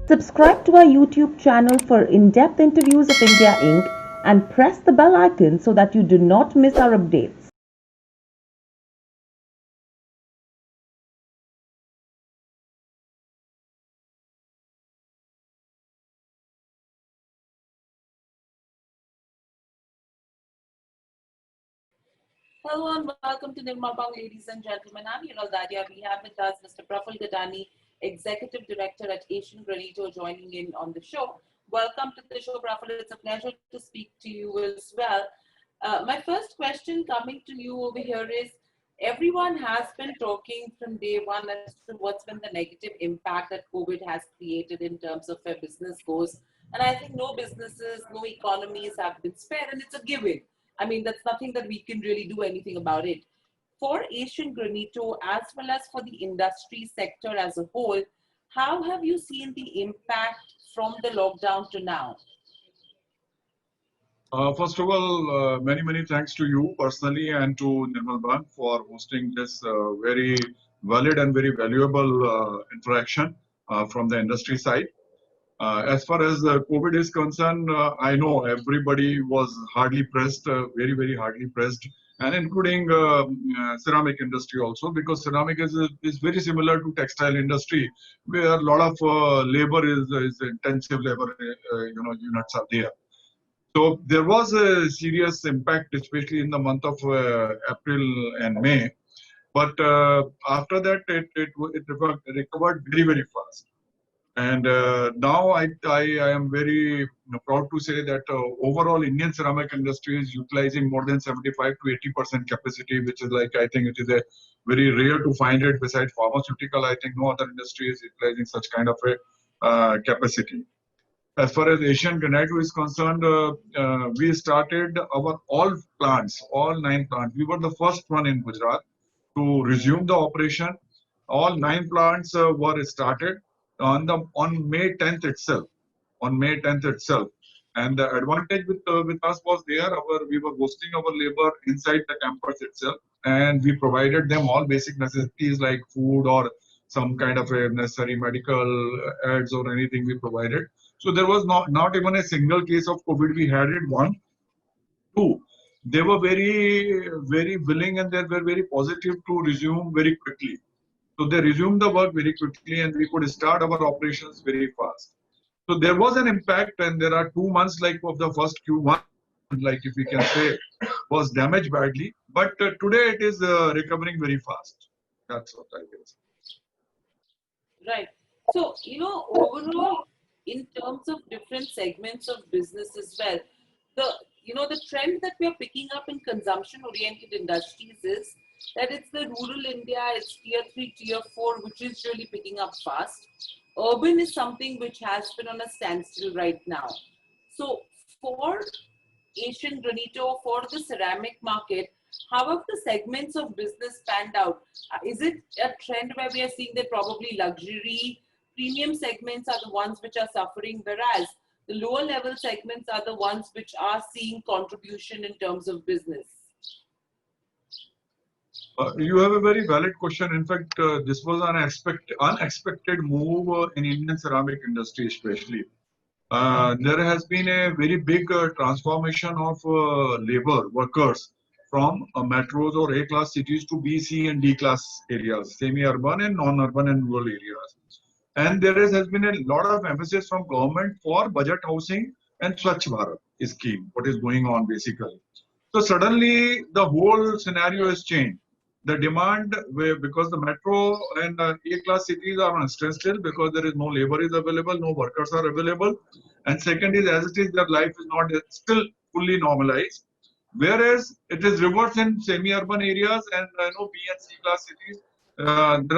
Subscribe to our YouTube channel for in-depth interviews of India Inc. and press the bell icon so that you do not miss our updates. Hello and welcome to Nirmal, ladies and gentlemen. I'm Hiral Dadia. We have with us Mr. Prafulla Gattani, Executive Director at Asian Granito, joining in on the show. Welcome to the show, Prafulla. It's a pleasure to speak to you as well. My first question coming to you over here is, everyone has been talking from day one as to what's been the negative impact that COVID has created in terms of where business goes. And I think no businesses, no economies have been spared, and it's a given. I mean, that's nothing that we can really do anything about it. For Asian Granito, as well as for the industry sector as a whole, how have you seen the impact from the lockdown to now? First of all, many thanks to you personally and to Nirmal for hosting this very valid and very valuable interaction from the industry side. As far as COVID is concerned, I know everybody was hardly pressed, very hardly pressed, and including ceramic industry also, because ceramic is very similar to textile industry, where a lot of labor is intensive labor, units are there. So there was a serious impact, especially in the month of April and May. But after that, it recovered very fast. And now I am very proud to say that overall Indian ceramic industry is utilizing more than 75 to 80% capacity, which is like, I think it is a very rare to find it. Besides pharmaceutical, I think no other industry is utilizing such kind of a capacity. As far as Asian Granito is concerned, we started our all 9 plants. We were the first one in Gujarat to resume the operation. All 9 plants were started on May 10th itself. On May 10th itself, and the advantage with us was there. We were hosting our labor inside the campus itself, and we provided them all basic necessities like food or some kind of a necessary medical ads or anything we provided. So there was not even a single case of COVID. We had it one, two. They were very willing and they were very positive to resume very quickly. So they resumed the work very quickly and we could start our operations very fast. So there was an impact, and there are 2 months like of the first Q1, like if we can say, was damaged badly. But today it is recovering very fast. That's what I guess. Right. So, overall, in terms of different segments of business as well, the trend that we are picking up in consumption-oriented industries is that it's the rural India, it's tier 3, tier 4, which is really picking up fast. Urban is something which has been on a standstill right now. So, for Asian Granito, for the ceramic market, how have the segments of business panned out? Is it a trend where we are seeing that probably luxury, premium segments are the ones which are suffering, whereas the lower level segments are the ones which are seeing contribution in terms of business? You have a very valid question. In fact, this was an unexpected move in Indian ceramic industry, especially. There has been a very big transformation of labor workers from metros or A-class cities to B, C, and D-class areas, semi-urban and non-urban and rural areas. And has been a lot of emphasis from government for budget housing and Swachh Bharat scheme, what is going on basically. So suddenly the whole scenario has changed. The demand, because the metro and A-class cities are on standstill because there is no labor is available, no workers are available. And second is, as it is, their life is not still fully normalized. Whereas it is reversed in semi-urban areas and B and C class cities. There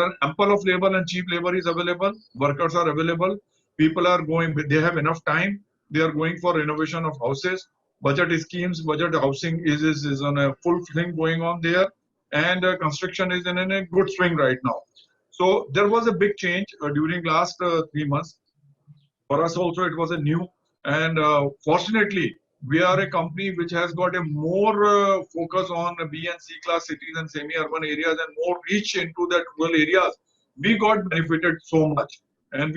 are ample of labor and cheap labor is available. Workers are available. People are going, they have enough time. They are going for renovation of houses. Budget schemes, budget housing is on a full thing going on there. And construction is in a good swing right now. So there was a big change during last 3 months. For us also, it was a new. And fortunately, we are a company which has got a more focus on B and C class cities and semi-urban areas and more reach into that rural areas. We got benefited so much. And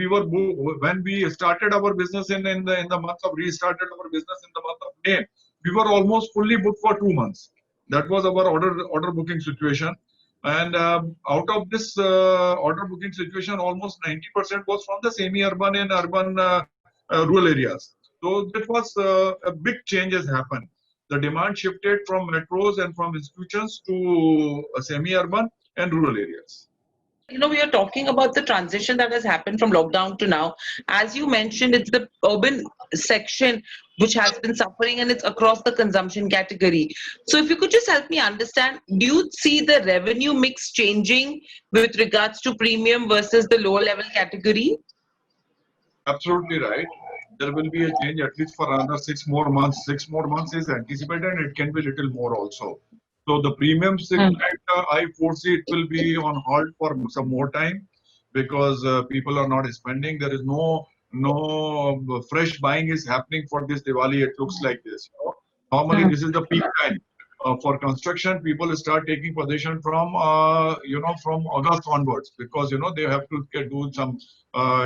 when we started our business in the month of restarted our business in the month of May, we were almost fully booked for 2 months. That was our order booking situation. And out of this order booking situation, almost 90% was from the semi-urban and urban rural areas. So that was a big changes happened. The demand shifted from metros and from institutions to semi-urban and rural areas. We are talking about the transition that has happened from lockdown to now. As you mentioned, it's the urban section which has been suffering, and it's across the consumption category. So if you could just help me understand, do you see the revenue mix changing with regards to premium versus the lower level category? Absolutely right. There will be a change at least for another 6 more months. 6 more months is anticipated, and it can be little more also. So the premium segment, I foresee it will be on hold for some more time because people are not spending. There is no fresh buying is happening for this Diwali. It looks like this. Normally, this is the peak time. For construction, people start taking possession from from August onwards because they have to do some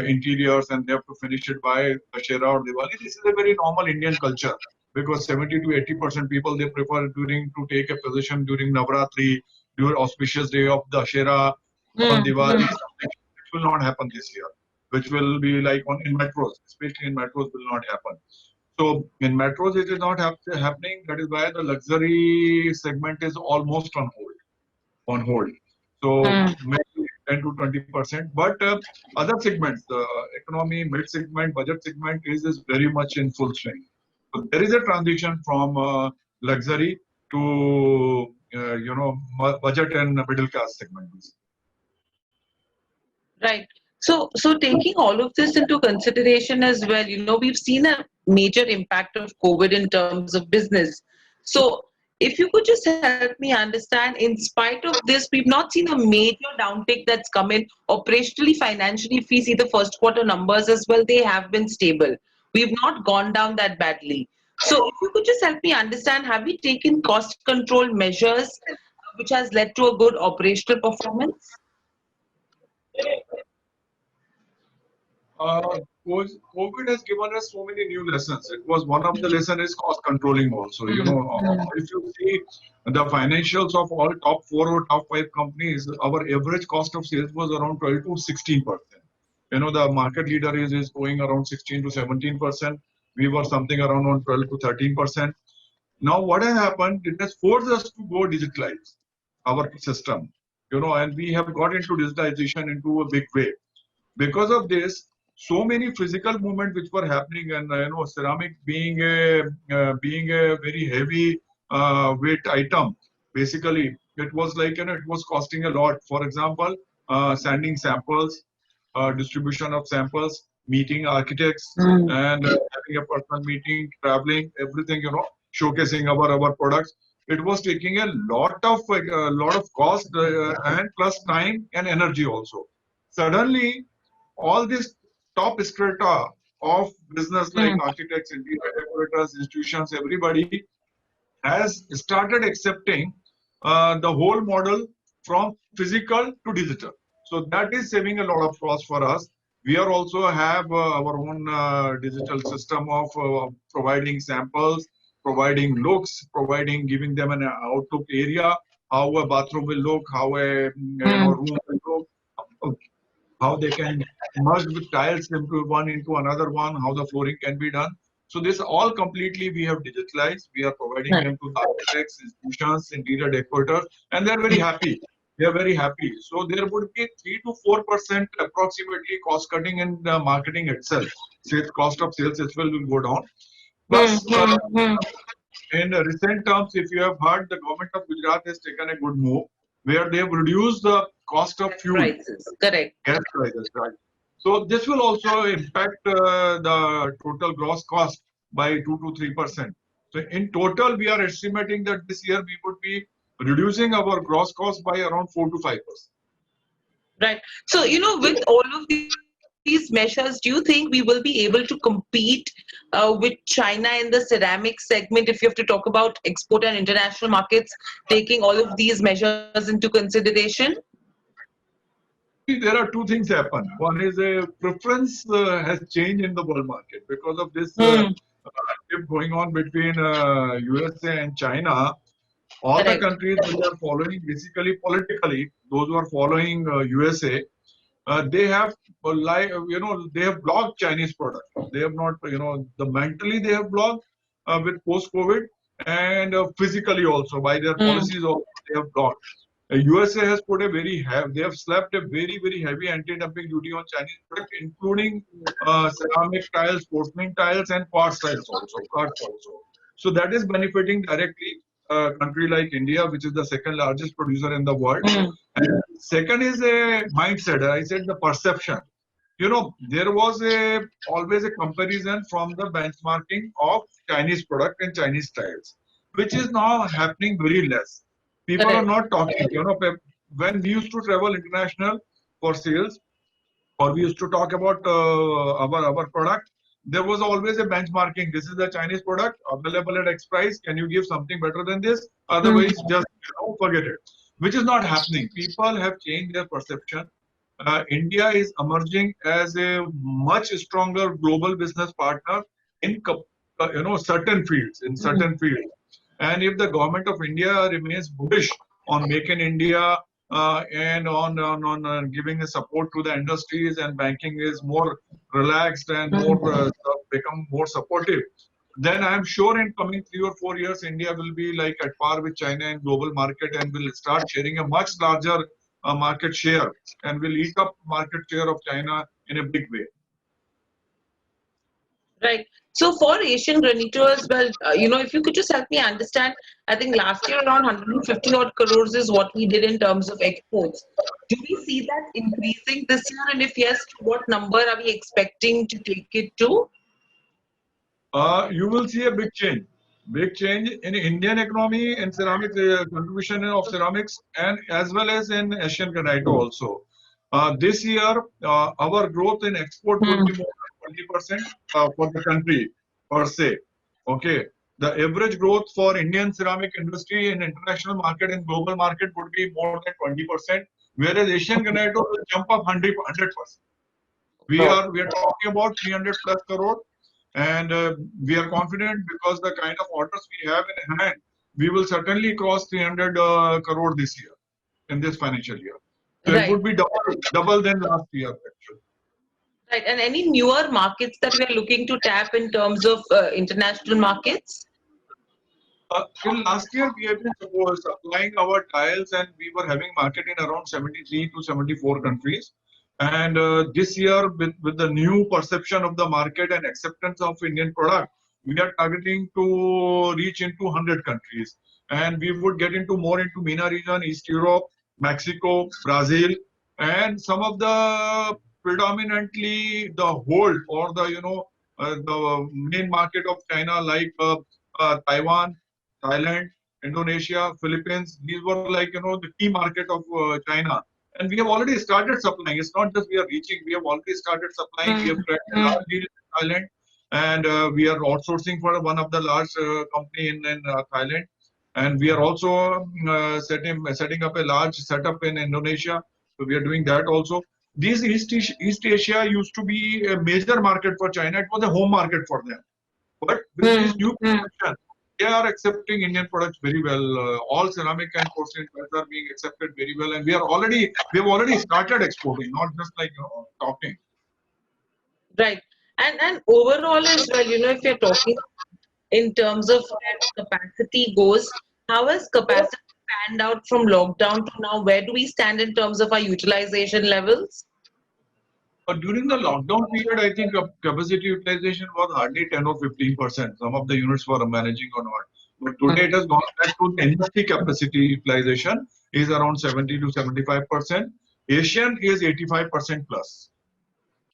interiors and they have to finish it by Dussehra or Diwali. This is a very normal Indian culture because 70 to 80% people they prefer during to take a position during Navratri, during auspicious day of Dussehra, on Diwali. Something which will not happen this year, which will be like in metros, especially in metros, will not happen. So in metros, it is not happening. That is why the luxury segment is almost on hold. On hold. So maybe 10 to 20%. But other segments, the economy, mid segment, budget segment is very much in full swing. So there is a transition from luxury to budget and middle class segment. Right. So taking all of this into consideration as well, we've seen a major impact of COVID in terms of business. So if you could just help me understand, in spite of this, we've not seen a major downtick that's come in operationally, financially. If we see the first quarter numbers as well, they have been stable. We've not gone down that badly. So if you could just help me understand, have we taken cost control measures which has led to a good operational performance? COVID has given us so many new lessons. It was one of the lessons is cost controlling also. If you see the financials of all top 4 or top 5 companies, our average cost of sales was around 12 to 16%. The market leader is going around 16 to 17%. We were something around on 12 to 13%. Now what has happened? It has forced us to go digitalize our system. And we have got into digitalization into a big way. Because of this, so many physical movements which were happening, and ceramic being a very heavy weight item, basically it was like it was costing a lot. For example, sending samples, distribution of samples, meeting architects, and having a personal meeting, traveling, everything, showcasing our products. It was taking a lot of cost and plus time and energy also. Suddenly, all this top strata of business like architects, interior decorators, institutions, everybody has started accepting the whole model from physical to digital. So that is saving a lot of cost for us. We are also have our own digital system of providing samples, providing looks, giving them an outlook area, how a bathroom will look, how a room will look, how they can merge with tiles into another one, how the flooring can be done. So this all completely we have digitalized. We are providing them to the architects, institutions, interior decorators, and they are very happy. They are very happy. So there would be 3 to 4% approximately cost cutting in the marketing itself. Sales cost of sales as well will go down. Plus, in recent terms, if you have heard, the government of Gujarat has taken a good move where they have reduced the cost of fuel. Prices, correct. Gas prices, right. So this will also impact the total gross cost by 2 to 3%. So in total, we are estimating that this year we would be reducing our gross cost by around 4 to 5%. Right. So, with all of these measures, do you think we will be able to compete with China in the ceramic segment if you have to talk about export and international markets, taking all of these measures into consideration? See, there are two things happen. One is a preference has changed in the world market because of this dip going on between USA and China. All the Correct. countries which are following basically politically, those who are following USA, they have like they have blocked Chinese product. They have not the mentally they have blocked with post COVID and physically also by their Mm. policies also they have blocked. USA has put a they have slapped a very heavy anti-dumping duty on Chinese product, including ceramic tiles, porcelain tiles, and quartz tiles also, quartz also. So that is benefiting directly a country like India, which is the second largest producer in the world. Mm. And second is a mindset. I said the perception. There was always a comparison from the benchmarking of Chinese product and Chinese styles, which is now happening very less. People are Correct. not talking. When we used to travel international for sales, or we used to talk about our product, there was always a benchmarking. This is the Chinese product available at X price. Can you give something better than this? Mm. Otherwise, just forget it. Which is not happening. People have changed their perception. India is emerging as a much stronger global business partner in certain fields. In Mm. certain fields, and if the government of India remains bullish on Make in India and on giving a support to the industries and banking is more relaxed and more Mm. become more supportive, then I'm sure in coming 3 or 4 years, India will be like at par with China in global market and will start sharing a much larger market share and will eat up market share of China in a big way. Right. So for Asian Granito as well, if you could just help me understand, I think last year around 150 odd crores is what we did in terms of exports. Do we see that increasing this year? And if yes, to what number are we expecting to take it to? You will see a big change in Indian economy in ceramic contribution of ceramics and as well as in Asian Granito also. This year, our growth in export would Hmm. be more than 20% for the country per se. Okay, the average growth for Indian ceramic industry in international market and global market would be more than 20%, whereas Asian Granito will jump up 100%. Oh. We are talking about 300 plus crore, and we are confident because the kind of orders we have in hand, we will certainly cross 300 crore this year in this financial year. So it Right. would be double than last year actually. Right. And any newer markets that we are looking to tap in terms of international markets? In last year, we have been supplying our tiles and we were having market in around 73 to 74 countries. And this year, with the new perception of the market and acceptance of Indian product, we are targeting to reach into 100 countries. And we would get into more into MENA region, East Europe, Mexico, Brazil, and some of the predominantly the whole or the main market of China like Taiwan, Thailand, Indonesia, Philippines. These were like the key market of China, and we have already started supplying. It's not just we are reaching; we have already started supplying. We have Mm. cracked a Mm. large deal in Thailand, and we are outsourcing for one of the large company in Thailand, and we are also setting up a large setup in Indonesia. So we are doing that also. These East Asia used to be a major market for China. It was a home market for them. But with Mm. this new Mm. perception, they are accepting Indian products very well. All ceramic and porcelain tiles are being accepted very well, and we have already started exporting, not just like talking. Right. And overall as well, if you're talking in terms of where capacity goes, how has capacity panned out from lockdown to now? Where do we stand in terms of our utilization levels? But during the lockdown period, I think capacity utilization was hardly 10 or 15%. Some of the units were managing or not. But today it has gone back to the industry capacity utilization is around 70 to 75%. Asian is 85% plus.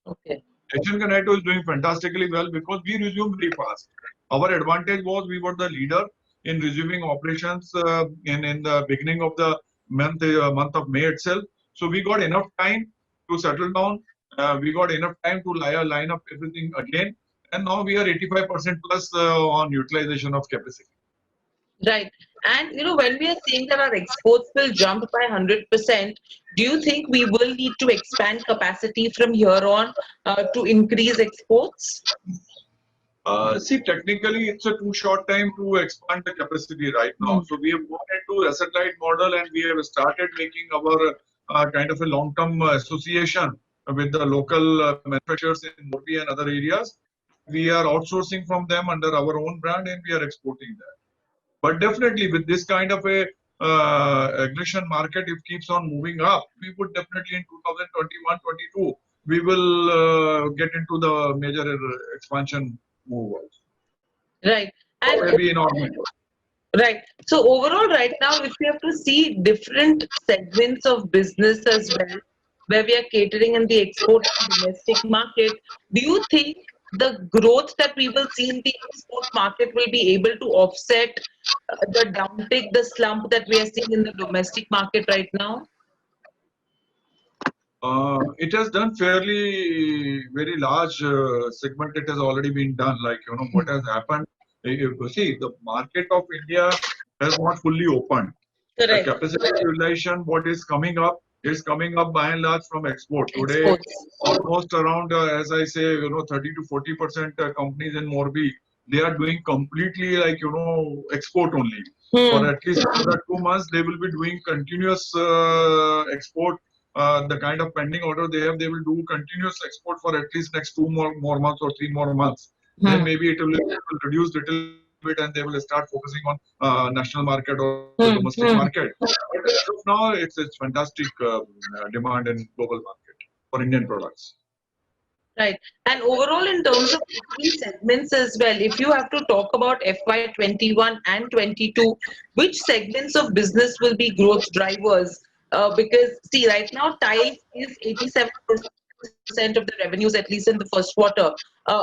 Okay. Asian Granito is doing fantastically well because we resumed very fast. Our advantage was we were the leader in resuming operations in the beginning of the month of May itself. So we got enough time to settle down. We got enough time to line up everything again. And now we are 85% plus on utilization of capacity. Right. And when we are saying that our exports will jump by 100%, do you think we will need to expand capacity from here on to increase exports? See, technically, it's a too short time to expand the capacity right now. Hmm. So we have gone into asset-light model, and we have started making our kind of a long-term association with the local manufacturers in Morbi and other areas. We are outsourcing from them under our own brand, and we are exporting that. But definitely, with this kind of a aggression market, if keeps on moving up, we would definitely in 2021-22 we will get into the major expansion move also. Right. And Maybe in August. right. So overall, right now, if we have to see different segments of business as well, where we are catering in the export and domestic market, do you think the growth that we will see in the export market will be able to offset the downtick, the slump that we are seeing in the domestic market right now? It has done fairly very large segment. It has already been done. Like what has happened. You see, the market of India has not fully opened. The Correct. capacity utilization, what is coming up by and large from export. Today, Exports. almost around, as I say, 30 to 40% companies in Morbi, they are doing completely like, export only. For Hmm. at least another 2 months, they will be doing continuous export. The kind of pending order they have, they will do continuous export for at least next two more months or 3 more months. Then Hmm. maybe it will reduce little bit and they will start focusing on national market or domestic Hmm. market. Hmm. But as of now, it's fantastic demand in global market for Indian products. Right. And overall, in terms of key segments as well, if you have to talk about FY21 and 22, which segments of business will be growth drivers? Because, see, right now, tiles is 87% of the revenues, at least in the first quarter.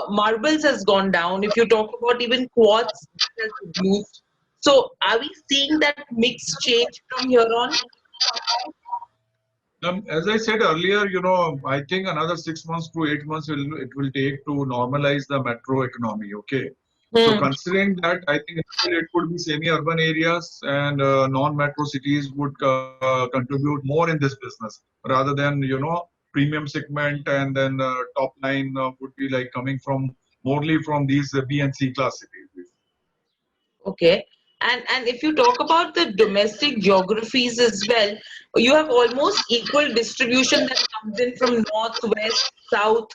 Marbles has gone down. If you talk about even quartz, that has reduced. So, are we seeing that mix change from here on? As I said earlier, I think another 6 months to 8 months it will take to normalize the metro economy. Okay, so Hmm. considering that, I think it could be semi-urban areas and non-metro cities would contribute more in this business rather than premium segment and then top line would be like coming from morely from these B and C class cities. Okay. And if you talk about the domestic geographies as well, you have almost equal distribution that comes in from north, west, south.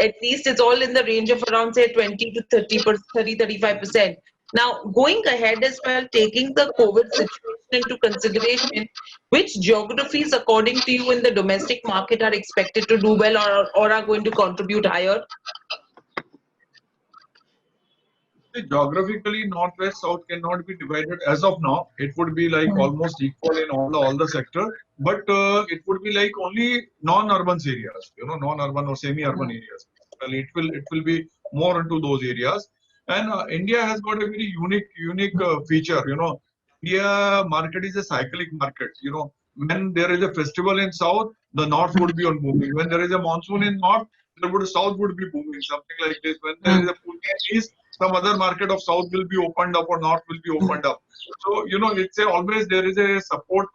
At least it's all in the range of around say 20 to 35%. Now, going ahead as well, taking the COVID situation into consideration, which geographies, according to you, in the domestic market are expected to do well or are going to contribute higher? Geographically, northwest south cannot be divided as of now. It would be like almost equal in all the sector, but it would be like only non-urban areas, non-urban or semi-urban areas. Well, it will be more into those areas. And India has got a very unique feature. India market is a cyclic market. When there is a festival in south, the north would be on booming. When there is a monsoon in north, south would be booming. Something like this. When there is a puja in east, some other market of south will be opened up or north will be opened up. So it's always there is a support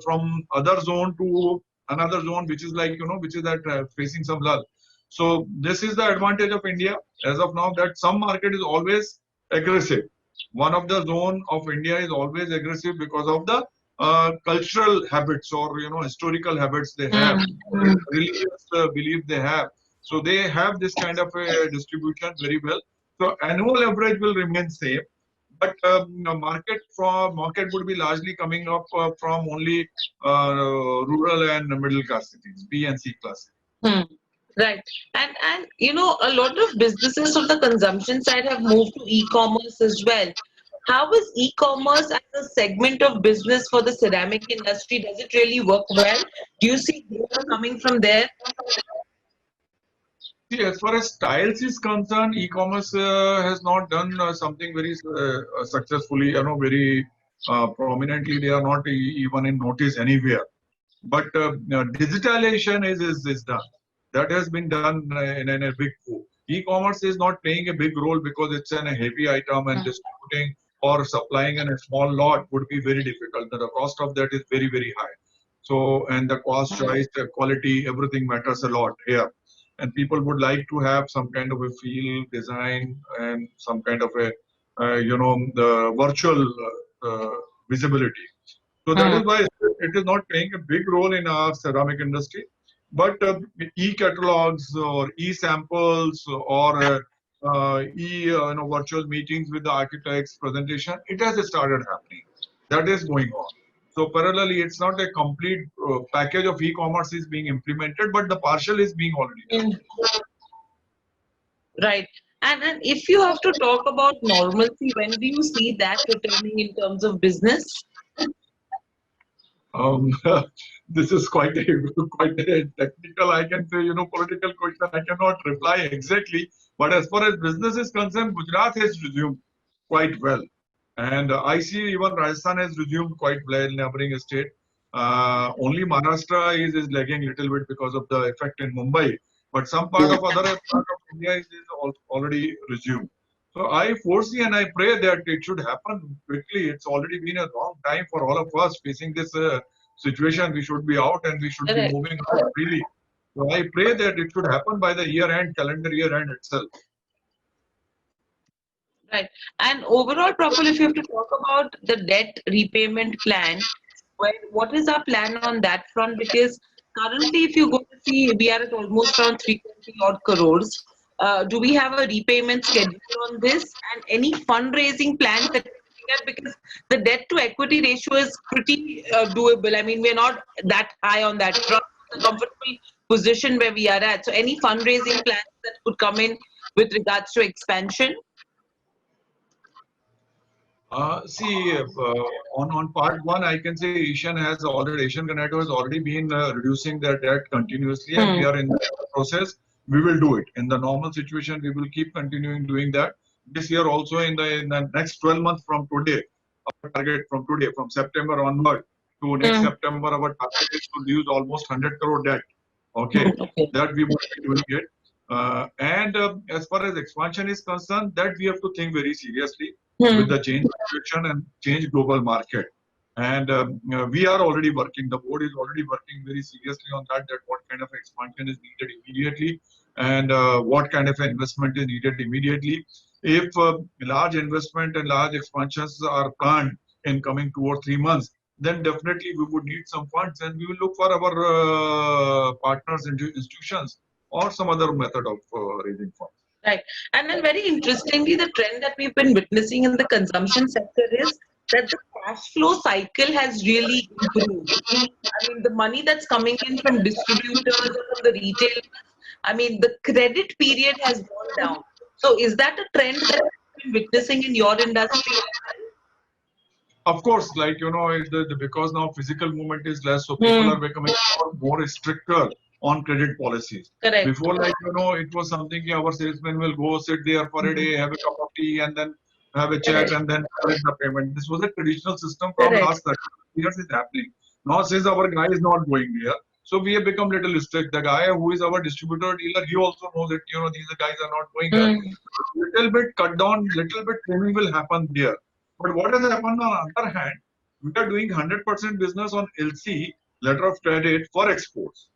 from other zone to another zone, which is like which is that facing some lull. So this is the advantage of India as of now, that some market is always aggressive. One of the zone of India is always aggressive because of the cultural habits or historical habits they have, religious belief they have. So they have this kind of a distribution very well. So annual average will remain same, but market would be largely coming up from only rural and middle class cities, B and C class. Hmm. Right. And a lot of businesses on the consumption side have moved to e-commerce as well. How is e-commerce as a segment of business for the ceramic industry? Does it really work well? Do you see growth coming from there? See, as far as tiles is concerned, e-commerce has not done something very successfully, very prominently. They are not even in notice anywhere. But digitalization is done. That has been done in a big way. E-commerce is not playing a big role because it's a heavy item and distributing or supplying in a small lot would be very difficult. The cost of that is very, very high. So, and the cost, choice, the quality, everything matters a lot here. And people would like to have some kind of a feel, design, and some kind of a, the virtual visibility. So that is why it is not playing a big role in our ceramic industry. But e-catalogs or e-samples or virtual meetings with the architects presentation, it has started happening. That is going on. So parallelly, it's not a complete package of e-commerce is being implemented, but the partial is being already done. Right. And if you have to talk about normalcy, when do you see that returning in terms of business? Um, this is quite a technical, I can say, political question. I cannot reply exactly. But as far as business is concerned, Gujarat has resumed quite well. And I see even Rajasthan has resumed quite well, neighboring state. Only Maharashtra is lagging a little bit because of the effect in Mumbai. But some part of other part of India is already resumed. So I foresee and I pray that it should happen quickly. It's already been a long time for all of us facing this situation. We should be out and we should be Correct. moving out freely. So I pray that it should happen by the year end, calendar year end itself. Right. And overall, Praful, if you have to talk about the debt repayment plan, what is our plan on that front? Because currently, if you go to see, we are at almost around 320 odd crores. Do we have a repayment schedule on this and any fundraising plans that we're looking at? Because the debt to equity ratio is pretty doable. I mean, we're not that high on that front. It's a comfortable position where we are at. So, any fundraising plans that could come in with regards to expansion? On part one, I can say Asian Granito has already been reducing their debt continuously, and we are in the process. We will do it in the normal situation. We will keep continuing doing that this year also. In the next 12 months from today, our target from September onward to next September, our target is to reduce almost 100 crore debt. Okay, Okay. that we will be doing it. And as far as expansion is concerned, that we have to think very seriously with the change situation and change global market. And we are already working, the board is already working very seriously on that what kind of expansion is needed immediately and what kind of investment is needed immediately. If large investment and large expansions are planned in coming 2 or 3 months, then definitely we would need some funds and we will look for our partners into institutions or some other method of raising funds. Right. And then very interestingly, the trend that we've been witnessing in the consumption sector is that the cash flow cycle has really improved. I mean, the money that's coming in from distributors or from the retailers, I mean, the credit period has gone down. So is that a trend that you've been witnessing in your industry as Of course, because now physical movement is less, so people are becoming more stricter on credit policies. Correct. Before, it was something our salesman will go sit there for a day, have a cup of tea, and then have a chat, and then collect the payment. This was a traditional system from Correct. last 30 years is happening. Now, since our guy is not going there, so we have become little strict. The guy who is our distributor dealer, he also knows that these guys are not going there. Little bit cut down, little bit trimming will happen there. But what has happened on the other hand, we are doing 100% business on LC, letter of credit for exports.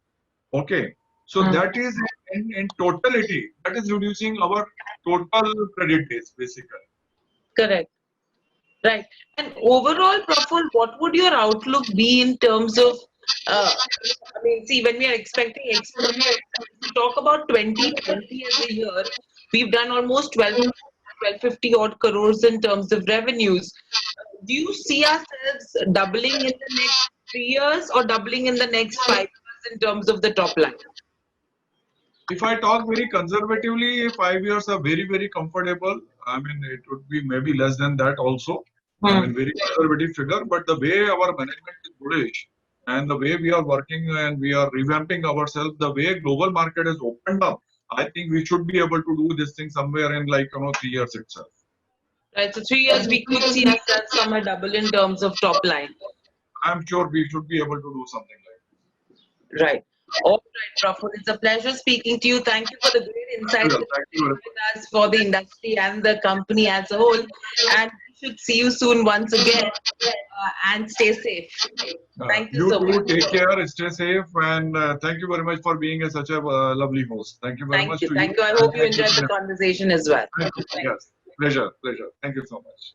Okay. So that is in totality, that is reducing our total credit days basically. Correct. Right. And overall, Praful, what would your outlook be in terms of, I mean, see, when we are expecting exports, we talk about 2020 as a year, we've done almost 1250 odd crores in terms of revenues. Do you see ourselves doubling in the next 3 years or doubling in the next 5 years in terms of the top line? If I talk very conservatively, 5 years are very, very comfortable. I mean, it would be maybe less than that also. I mean, very conservative figure, but the way our management is bullish and the way we are working and we are revamping ourselves, the way global market has opened up, I think we should be able to do this thing somewhere in 3 years itself. Right, so 3 years we could see ourselves somewhere double in terms of top line. I'm sure we should be able to do something like that. Right. All right, Praful, it's a pleasure speaking to you. Thank you for the great insights Thank you. with us for the industry and the company as a whole. And should see you soon once again, and stay safe. Thank you You so too. much. Take care. Stay safe. And thank you very much for being such a lovely host. Thank you very Thank much you. to you. Thank you. I And hope you thank you enjoyed to the conversation as well. Thank you. Yes. Pleasure. Pleasure. Thank you so much.